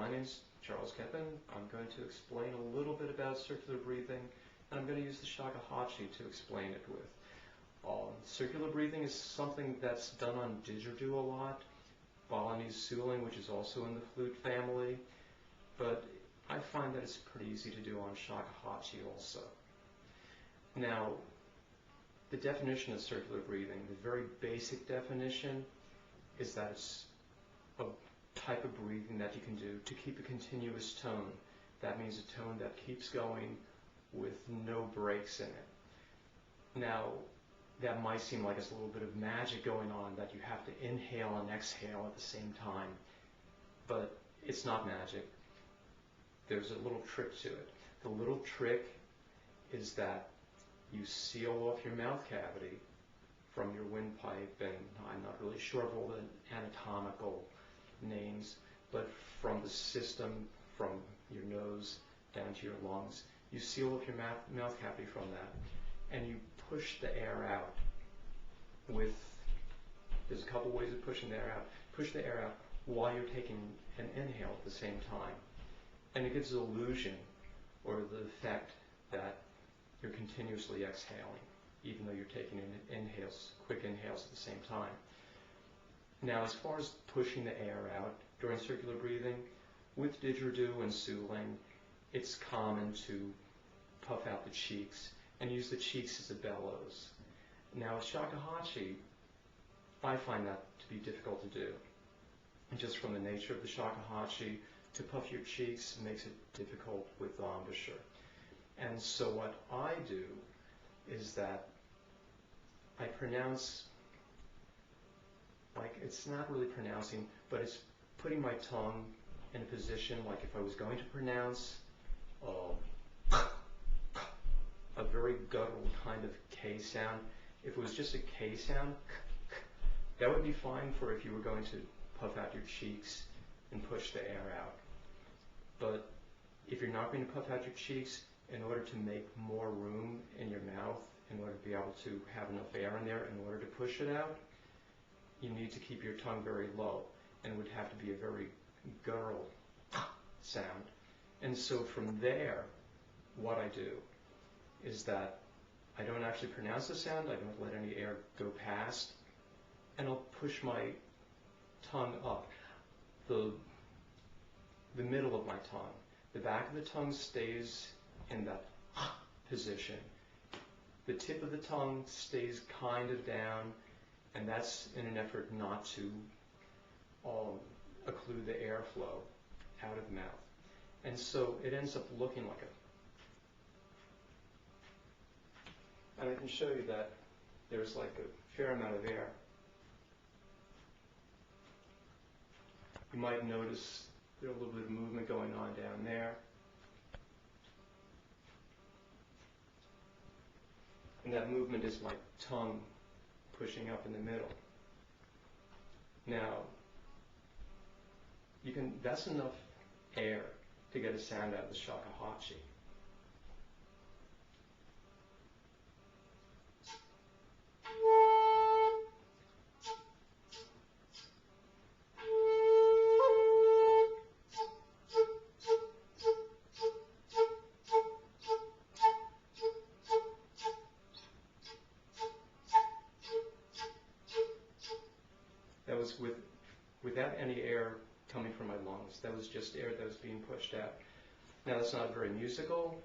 My name's Charles Keppen. I'm going to explain a little bit about circular breathing, and I'm going to use the shakuhachi to explain it with. Circular breathing is something that's done on didgeridoo a lot, Balinese suling, which is also in the flute family, but I find that it's pretty easy to do on shakuhachi also. Now, the definition of circular breathing, the very basic definition, is that it's a type of breathing that you can do to keep a continuous tone. That means a tone that keeps going with no breaks in it. Now, that might seem like it's a little bit of magic going on, that you have to inhale and exhale at the same time, but it's not magic. There's a little trick to it. The little trick is that you seal off your mouth cavity from your windpipe, and I'm not really sure of all the anatomical names, but from the system, from your nose down to your lungs, you seal off your mouth cavity from that, and you push the air out with, there's a couple ways of pushing the air out. Push the air out while you're taking an inhale at the same time. And it gives the illusion or the effect that you're continuously exhaling, even though you're taking inhales, quick inhales at the same time. Now, as far as pushing the air out during circular breathing, with didgeridoo and suling, it's common to puff out the cheeks and use the cheeks as a bellows. Now, with shakuhachi, I find that to be difficult to do. And just from the nature of the shakuhachi, to puff your cheeks makes it difficult with embouchure. And so what I do is that I pronounce, like, it's not really pronouncing, but it's putting my tongue in a position like if I was going to pronounce a very guttural kind of K sound. If it was just a K sound, that would be fine for if you were going to puff out your cheeks and push the air out. But if you're not going to puff out your cheeks, in order to make more room in your mouth, in order to be able to have enough air in there, in order to push it out, you need to keep your tongue very low, and it would have to be a very guttural sound. And so from there, what I do is that I don't actually pronounce the sound, I don't let any air go past, and I'll push my tongue up. The middle of my tongue. The back of the tongue stays in that position. The tip of the tongue stays kind of down, and that's in an effort not to occlude the airflow out of the mouth. And so it ends up looking like a, and I can show you that there's like a fair amount of air. You might notice there's a little bit of movement going on down there. And that movement is my tongue pushing up in the middle. Now, that's enough air to get a sound out of the shakuhachi. That was without any air coming from my lungs. That was just air that was being pushed out. Now, that's not very musical,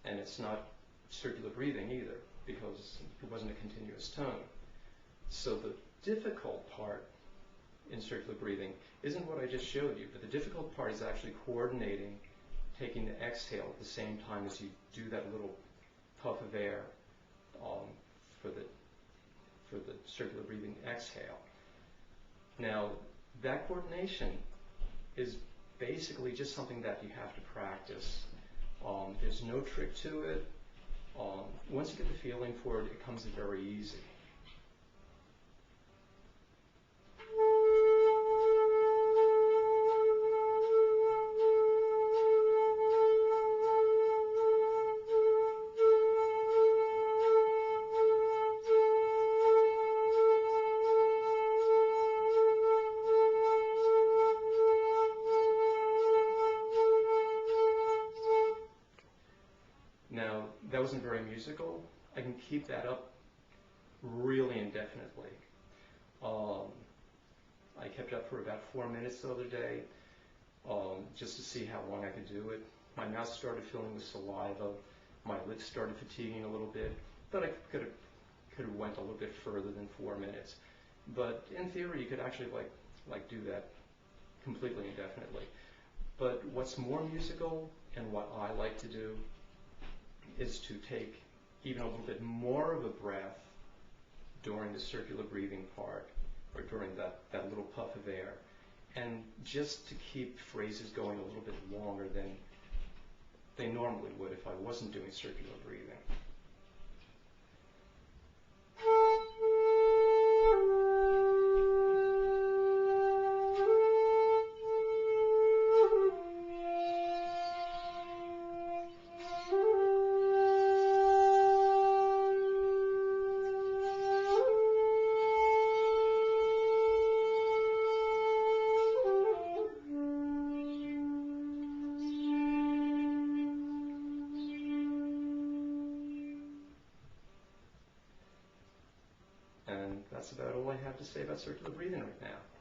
and it's not circular breathing either, because it wasn't a continuous tone. So the difficult part in circular breathing isn't what I just showed you, but the difficult part is actually coordinating, taking the exhale at the same time as you do that little puff of air for the circular breathing exhale. Now, that coordination is basically just something that you have to practice. There's no trick to it. Once you get the feeling for it, it comes very easy. that wasn't very musical, I can keep that up really indefinitely. I kept up for about 4 minutes the other day, just to see how long I could do it. My mouth started filling with saliva, my lips started fatiguing a little bit, but I could have went a little bit further than 4 minutes. But in theory, you could actually like do that completely indefinitely. But what's more musical and what I like to do is to take even a little bit more of a breath during the circular breathing part, or during that little puff of air, and just to keep phrases going a little bit longer than they normally would if I wasn't doing circular breathing. And that's about all I have to say about circular breathing right now.